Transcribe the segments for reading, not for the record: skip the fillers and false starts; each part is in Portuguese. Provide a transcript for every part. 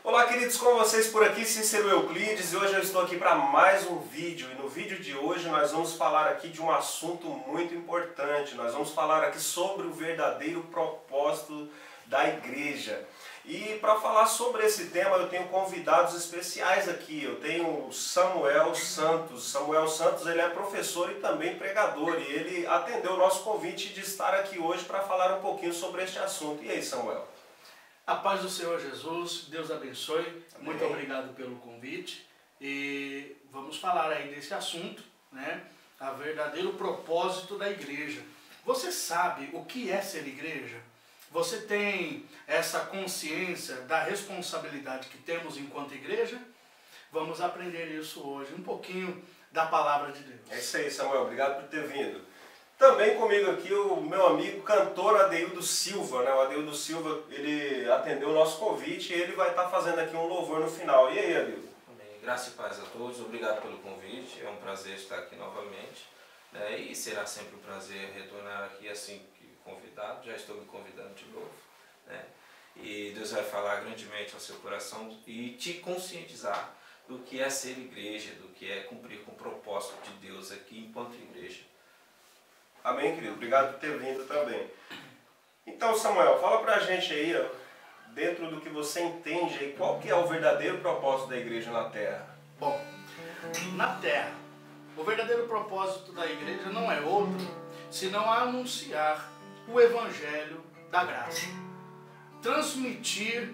Olá, queridos, com vocês por aqui, Cícero Euclides, e hoje eu estou aqui para mais um vídeo. E no vídeo de hoje nós vamos falar aqui de um assunto muito importante. Nós vamos falar aqui sobre o verdadeiro propósito da igreja. E para falar sobre esse tema eu tenho convidados especiais aqui. Eu tenho o Samuel Santos. Samuel Santos, ele é professor e também pregador, e ele atendeu o nosso convite de estar aqui hoje para falar um pouquinho sobre este assunto. E aí, Samuel? A paz do Senhor Jesus, Deus abençoe. Amém. Muito obrigado pelo convite. E vamos falar aí desse assunto, né? O verdadeiro propósito da igreja. Você sabe o que é ser igreja? Você tem essa consciência da responsabilidade que temos enquanto igreja? Vamos aprender isso hoje, um pouquinho da palavra de Deus. É isso aí, Samuel. Obrigado por ter vindo. Também comigo aqui o meu amigo cantor Adeildo Silva, né? O Adeildo Silva, ele atendeu o nosso convite e ele vai estar fazendo aqui um louvor no final. E aí, Adeildo? Amém. Graça e paz a todos, obrigado pelo convite, é um prazer estar aqui novamente, né? E será sempre um prazer retornar aqui assim que convidado, já estou me convidando de novo, né? E Deus vai falar grandemente ao seu coração e te conscientizar do que é ser igreja, do que é cumprir com o propósito de Deus aqui enquanto igreja. Amém, querido? Obrigado por ter vindo também. Então, Samuel, fala pra gente aí, ó, dentro do que você entende aí, qual que é o verdadeiro propósito da igreja na Terra? Bom, na terra, o verdadeiro propósito da igreja não é outro senão anunciar o evangelho da graça. Transmitir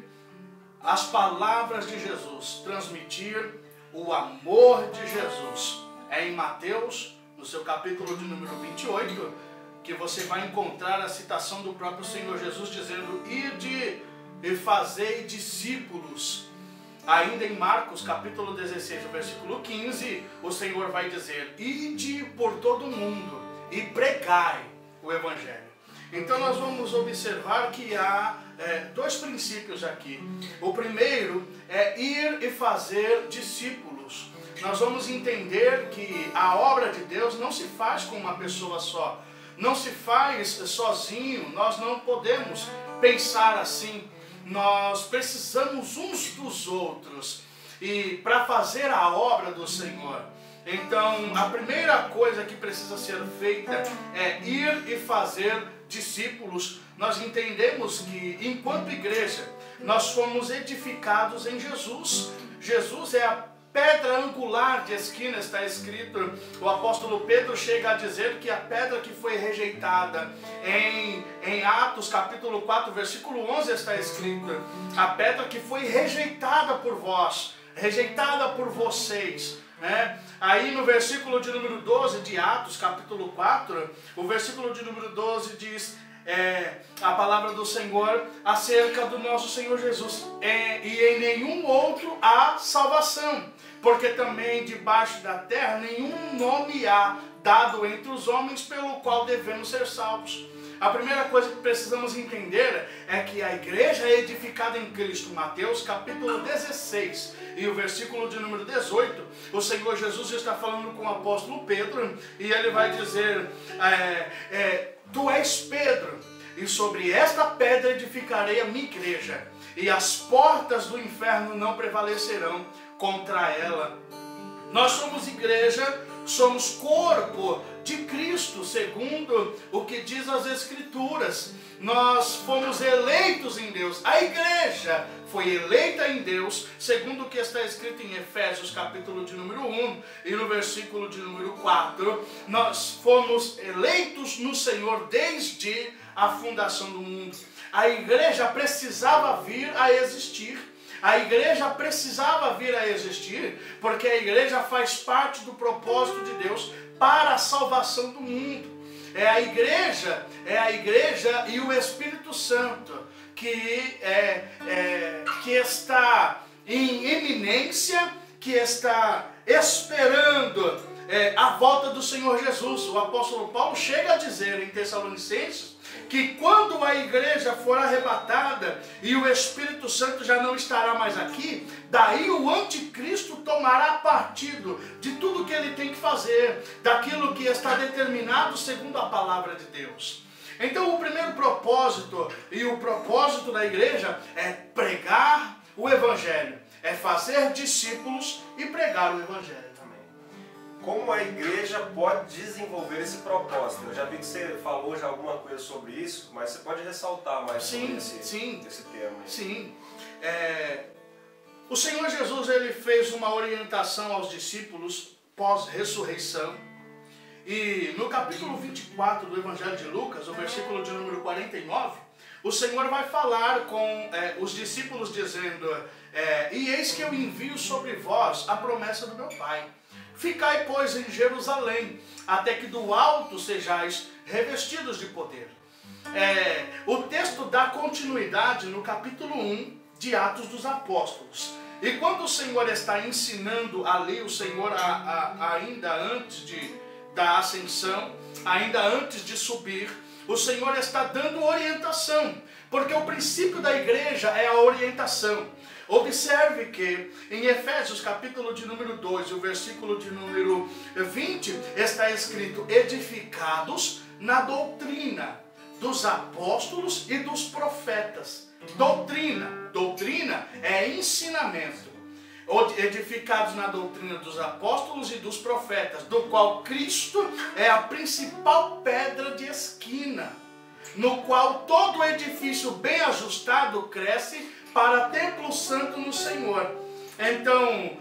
as palavras de Jesus, transmitir o amor de Jesus. É em Mateus, no seu capítulo de número 28, que você vai encontrar a citação do próprio Senhor Jesus dizendo: ide e fazei discípulos. Ainda em Marcos capítulo 16, versículo 15, o Senhor vai dizer: ide por todo o mundo e pregai o evangelho. Então nós vamos observar que há dois princípios aqui. O primeiro é ir e fazer discípulos. Nós vamos entender que a obra de Deus não se faz com uma pessoa só, não se faz sozinho, nós não podemos pensar assim, nós precisamos uns dos outros e para fazer a obra do Senhor. Então a primeira coisa que precisa ser feita é ir e fazer discípulos. Nós entendemos que enquanto igreja nós fomos edificados em Jesus. Jesus é a pedra angular de esquina, está escrito. O apóstolo Pedro chega a dizer que a pedra que foi rejeitada em Atos capítulo 4 versículo 11 está escrito: a pedra que foi rejeitada por vós, rejeitada por vocês, né? Aí no versículo de número 12 de Atos capítulo 4, o versículo de número 12 diz a palavra do Senhor acerca do nosso Senhor Jesus: e em nenhum outro há salvação, porque também debaixo da terra nenhum nome há dado entre os homens pelo qual devemos ser salvos. A primeira coisa que precisamos entender é que a igreja é edificada em Cristo. Mateus capítulo 16 e o versículo de número 18, o Senhor Jesus está falando com o apóstolo Pedro e ele vai dizer: tu és Pedro, e sobre esta pedra edificarei a minha igreja, e as portas do inferno não prevalecerão contra ela. Nós somos igreja, somos corpo de Cristo, segundo o que diz as Escrituras. Nós fomos eleitos em Deus. A igreja foi eleita em Deus, segundo o que está escrito em Efésios capítulo de número 1 e no versículo de número 4. Nós fomos eleitos no Senhor desde a fundação do mundo. A igreja precisava vir a existir. A igreja precisava vir a existir porque a igreja faz parte do propósito de Deus para a salvação do mundo. É a igreja e o Espírito Santo que está em eminência, que está esperando a volta do Senhor Jesus. O apóstolo Paulo chega a dizer em Tessalonicenses que quando a igreja for arrebatada e o Espírito Santo já não estará mais aqui, daí o anticristo tomará partido de tudo que ele tem que fazer, daquilo que está determinado segundo a palavra de Deus. Então o primeiro propósito e o propósito da igreja é pregar o Evangelho, é fazer discípulos e pregar o Evangelho. Como a igreja pode desenvolver esse propósito? Eu já vi que você falou já alguma coisa sobre isso, mas você pode ressaltar mais sobre esse tema aí. Sim. O Senhor Jesus, ele fez uma orientação aos discípulos pós-ressurreição. E no capítulo 24 do Evangelho de Lucas, o versículo de número 49, o Senhor vai falar com os discípulos dizendo, e eis que eu envio sobre vós a promessa do meu Pai. Ficai, pois, em Jerusalém, até que do alto sejais revestidos de poder. O texto dá continuidade no capítulo 1 de Atos dos Apóstolos. E quando o Senhor está ensinando ali, o Senhor ainda antes da ascensão, ainda antes de subir, o Senhor está dando orientação, porque o princípio da igreja é a orientação. Observe que em Efésios capítulo de número 2, o versículo de número 20, está escrito: edificados na doutrina dos apóstolos e dos profetas. Doutrina é ensinamento. Edificados na doutrina dos apóstolos e dos profetas, do qual Cristo é a principal pedra de esquina, no qual todo edifício bem ajustado cresce para templo santo no Senhor. Então,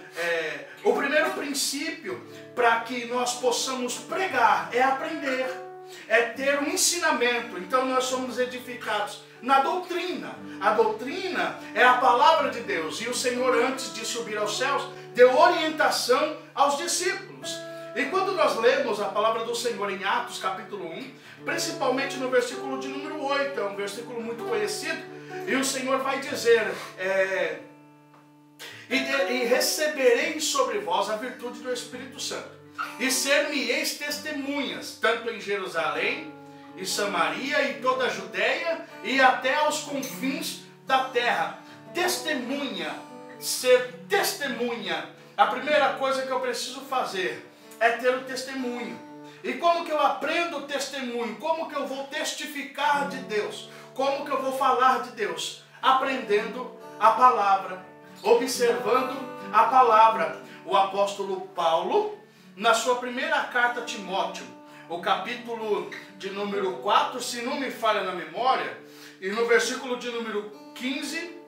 o primeiro princípio para que nós possamos pregar é aprender, é ter um ensinamento. Então nós somos edificados na doutrina. A doutrina é a palavra de Deus. E o Senhor, antes de subir aos céus, deu orientação aos discípulos. E quando nós lemos a palavra do Senhor em Atos capítulo 1, principalmente no versículo de número 8, é um versículo muito conhecido, e o Senhor vai dizer, e recebereis sobre vós a virtude do Espírito Santo, e ser-me-eis testemunhas, tanto em Jerusalém, e Samaria, e toda a Judéia, e até aos confins da terra. Testemunha, ser testemunha. A primeira coisa que eu preciso fazer é ter o testemunho. E como que eu aprendo o testemunho? Como que eu vou testificar de Deus? Como que eu vou falar de Deus? Aprendendo a palavra, observando a palavra. O apóstolo Paulo, na sua primeira carta a Timóteo, o capítulo de número 4, se não me falha na memória, e no versículo de número 15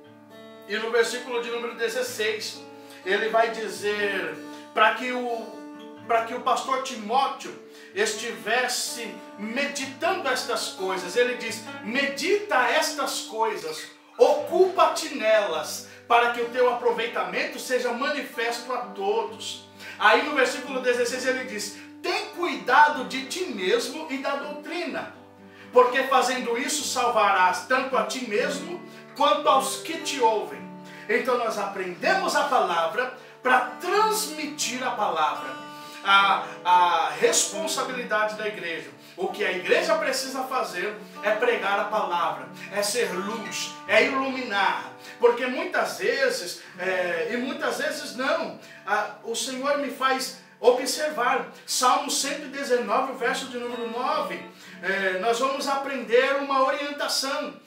e no versículo de número 16, ele vai dizer para que o pastor Timóteo estivesse meditando estas coisas. Ele diz: medita estas coisas, ocupa-te nelas, para que o teu aproveitamento seja manifesto a todos. Aí no versículo 16 ele diz: tem cuidado de ti mesmo e da doutrina, porque fazendo isso salvarás tanto a ti mesmo quanto aos que te ouvem. Então nós aprendemos a palavra para transmitir a palavra. A responsabilidade da igreja, o que a igreja precisa fazer é pregar a palavra, é ser luz, é iluminar, porque muitas vezes, e muitas vezes não, o Senhor me faz observar, Salmo 119, verso de número 9, nós vamos aprender uma orientação,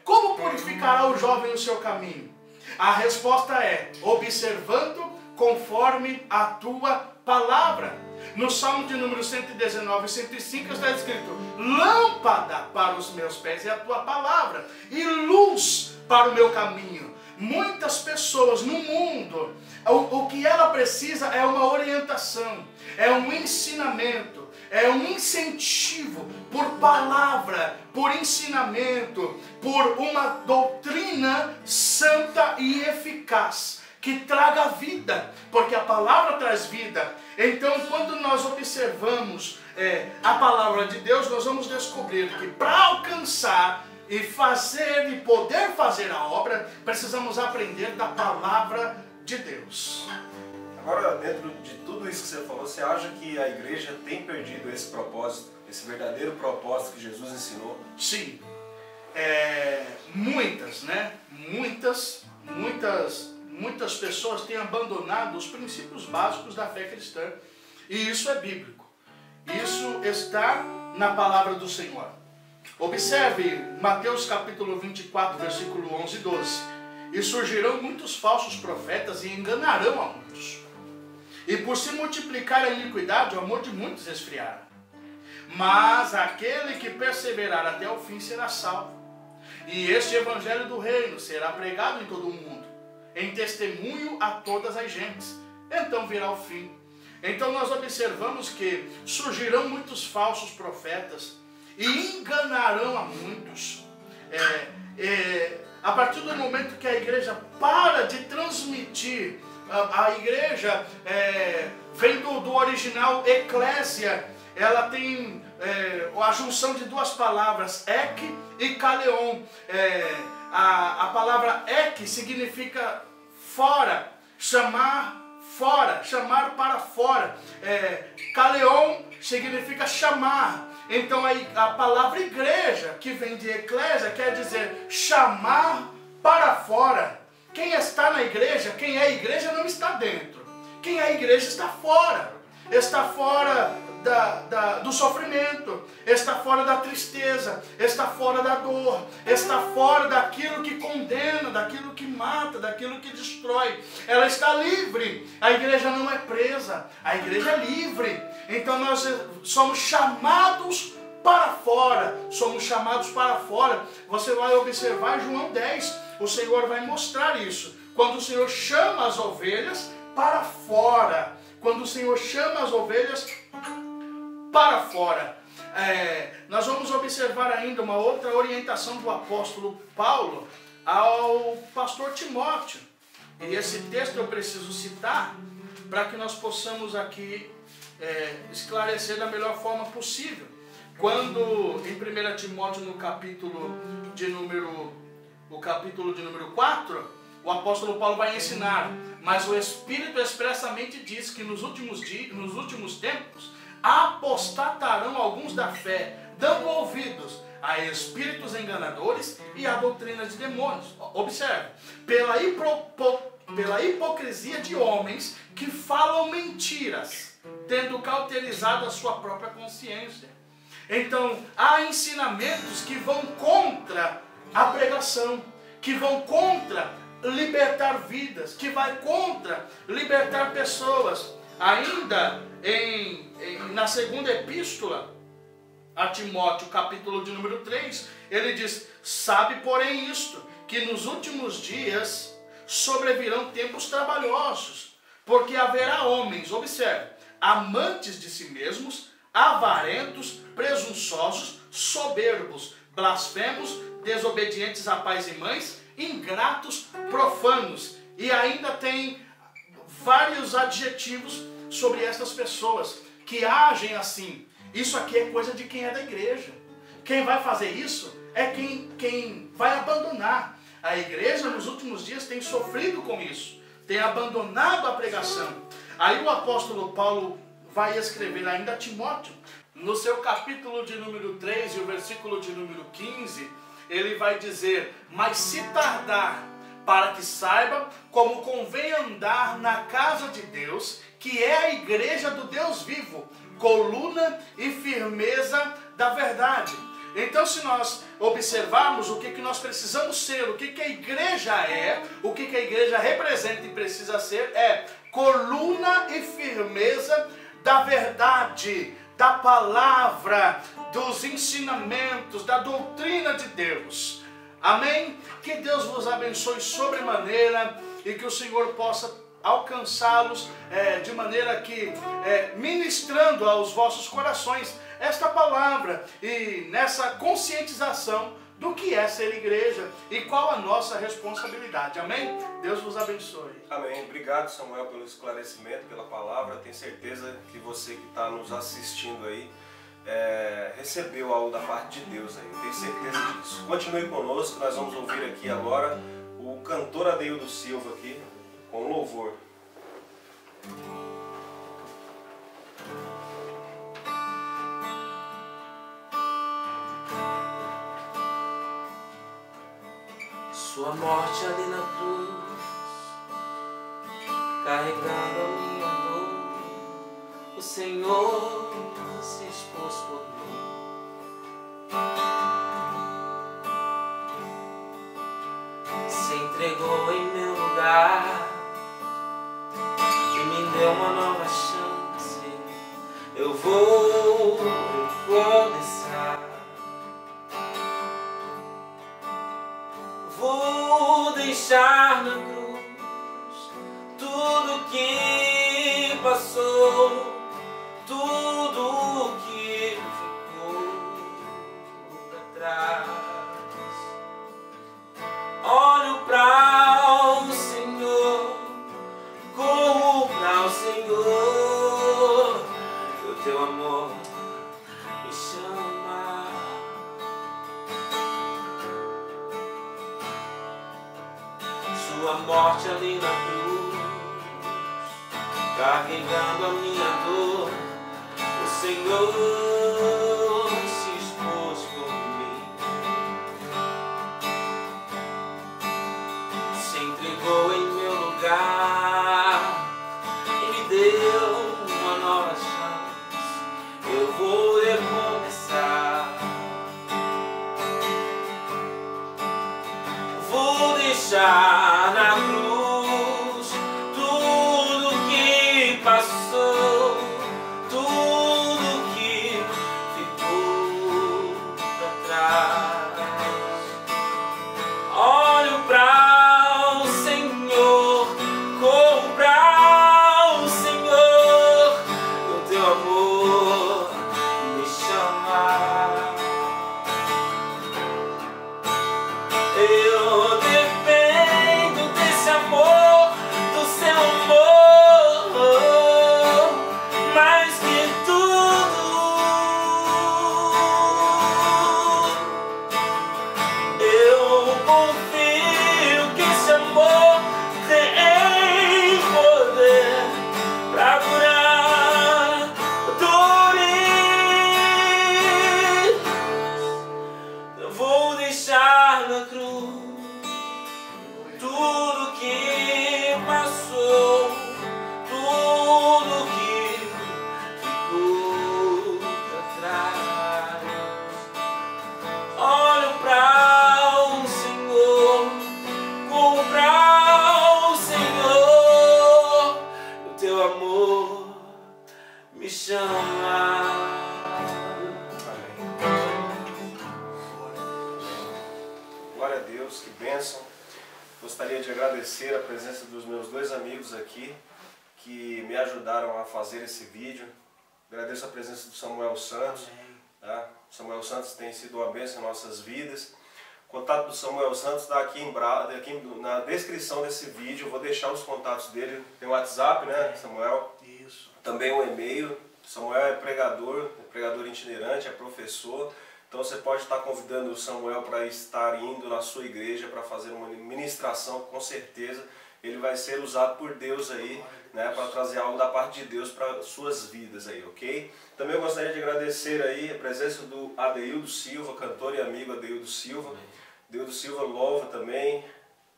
como purificará o jovem o seu caminho? A resposta é, observando conforme a tua palavra. No Salmo de número 119 e 105 está escrito: lâmpada para os meus pés é a tua palavra e luz para o meu caminho. Muitas pessoas no mundo, o que ela precisa é uma orientação, é um ensinamento, é um incentivo por palavra, por ensinamento, por uma doutrina santa e eficaz, que traga vida, porque a palavra traz vida. Então, quando nós observamos a palavra de Deus, nós vamos descobrir que para alcançar e fazer e poder fazer a obra, precisamos aprender da palavra de Deus. Agora, dentro de tudo isso que você falou, você acha que a igreja tem perdido esse propósito, esse verdadeiro propósito que Jesus ensinou? Sim. Muitas, né? Muitas pessoas têm abandonado os princípios básicos da fé cristã. E isso é bíblico. Isso está na palavra do Senhor. Observe Mateus capítulo 24, versículo 11 e 12. E surgirão muitos falsos profetas e enganarão a muitos. E por se multiplicar a iniquidade, o amor de muitos esfriará. Mas aquele que perseverar até o fim será salvo. E este evangelho do reino será pregado em todo o mundo, em testemunho a todas as gentes. Então virá o fim. Então nós observamos que surgirão muitos falsos profetas e enganarão a muitos. A partir do momento que a igreja para de transmitir, a igreja vem do original eclésia, ela tem a junção de duas palavras, ek e kaleon. A palavra ek significa fora, chamar para fora. Kaleon significa chamar. Então a palavra igreja, que vem de eclésia, quer dizer chamar para fora. Quem está na igreja, quem é igreja não está dentro. Quem é igreja está fora. Está fora do sofrimento, está fora da tristeza, está fora da dor, está fora daquilo que condena, daquilo que mata, daquilo que destrói. Ela está livre. A igreja não é presa, a igreja é livre. Então nós somos chamados para fora, somos chamados para fora. Você vai observar em João 10, o Senhor vai mostrar isso. Quando o Senhor chama as ovelhas para fora, quando o Senhor chama as ovelhas para fora. Nós vamos observar ainda uma outra orientação do apóstolo Paulo ao pastor Timóteo. E esse texto eu preciso citar para que nós possamos aqui esclarecer da melhor forma possível. Quando em 1 Timóteo no capítulo de número 4, o apóstolo Paulo vai ensinar: mas o Espírito expressamente diz que nos últimos tempos apostatarão alguns da fé, dando ouvidos a espíritos enganadores e a doutrina de demônios. Observe, pela hipocrisia de homens que falam mentiras, tendo cauterizado a sua própria consciência. Então, há ensinamentos que vão contra a pregação, que vão contra libertar vidas, que vai contra libertar pessoas. Ainda na segunda epístola a Timóteo, capítulo de número 3, ele diz: sabe, porém, isto, que nos últimos dias sobrevirão tempos trabalhosos, porque haverá homens, observe, amantes de si mesmos, avarentos, presunçosos, soberbos, blasfemos, desobedientes a pais e mães, ingratos, profanos. E ainda tem vários adjetivos sobre essas pessoas que agem assim. Isso aqui é coisa de quem é da igreja. Quem vai fazer isso é quem vai abandonar. A igreja nos últimos dias tem sofrido com isso, tem abandonado a pregação. Aí o apóstolo Paulo vai escrever ainda a Timóteo, no seu capítulo de número 3 e o versículo de número 15, ele vai dizer: mas se tardar, para que saiba como convém andar na casa de Deus, que é a igreja do Deus vivo, coluna e firmeza da verdade. Então, se nós observarmos o que nós precisamos ser, o que a igreja é, o que a igreja representa e precisa ser, é coluna e firmeza da verdade, da palavra, dos ensinamentos, da doutrina de Deus. Amém? Que Deus vos abençoe sobremaneira e que o Senhor possa alcançá-los de maneira que, ministrando aos vossos corações esta palavra e nessa conscientização do que é ser igreja e qual a nossa responsabilidade. Amém? Deus vos abençoe. Amém. Obrigado, Samuel, pelo esclarecimento, pela palavra. Tenho certeza que você que está nos assistindo aí recebeu algo da parte de Deus aí. Eu tenho certeza disso. Continue conosco, nós vamos ouvir aqui agora o cantor Adeildo Silva aqui com louvor. Sua morte ali na cruz, carregando a minha dor, o Senhor se expôs por mim. Se entregou uma nova chance, eu vou recomeçar. Vou deixar na cruz tudo que passou, tudo que ficou pra trás. Olho para o Senhor, corro para o Senhor, o teu amor me chama. Sua morte ali na cruz, carregando a minha dor, o Senhor se expôs por mim, se entregou em meu lugar e me deu uma nova chance. Eu vou recomeçar. Vou deixar na cruz tudo que passou, tudo que ficou pra trás. Olho para o Senhor, corro para o Senhor, o teu amor me chama. Eu dependo desse amor, do seu amor, mais que tudo. Eu confio que esse amor tem poder pra curar dores. Eu vou deixar na cruz tudo que passou, tudo que ficou pra trás. Olho para o Senhor, corro para o Senhor, o teu amor me chama. Glória a Deus, que bênção. Gostaria de agradecer a presença dos meus dois amigos aqui que me ajudaram a fazer esse vídeo. Agradeço a presença do Samuel Santos. Tá? Samuel Santos tem sido uma bênção em nossas vidas. O contato do Samuel Santos está aqui na descrição desse vídeo. Eu vou deixar os contatos dele. Tem o WhatsApp, né, Samuel? Isso. Também o e-mail. Samuel é pregador itinerante, é professor. Então você pode estar convidando o Samuel para estar indo na sua igreja para fazer uma ministração, com certeza ele vai ser usado por Deus aí, né, para trazer algo da parte de Deus para suas vidas aí, ok? Também eu gostaria de agradecer aí a presença do Adeildo Silva, cantor e amigo Adeildo Silva. Adeildo Silva louva também.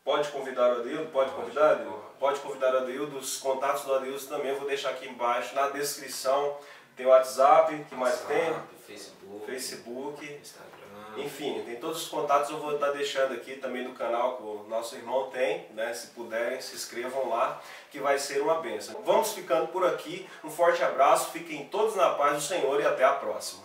Pode convidar o Adeildo? Pode convidar, Adeildo? Pode convidar o Adeildo. Os contatos do Adeildo também eu vou deixar aqui embaixo na descrição. Tem o WhatsApp, que mais tem? Facebook, Instagram. Enfim, tem todos os contatos, eu vou estar deixando aqui também do canal que o nosso irmão tem, né? Se puderem, se inscrevam lá, que vai ser uma bênção. Vamos ficando por aqui, um forte abraço, fiquem todos na paz do Senhor e até a próxima.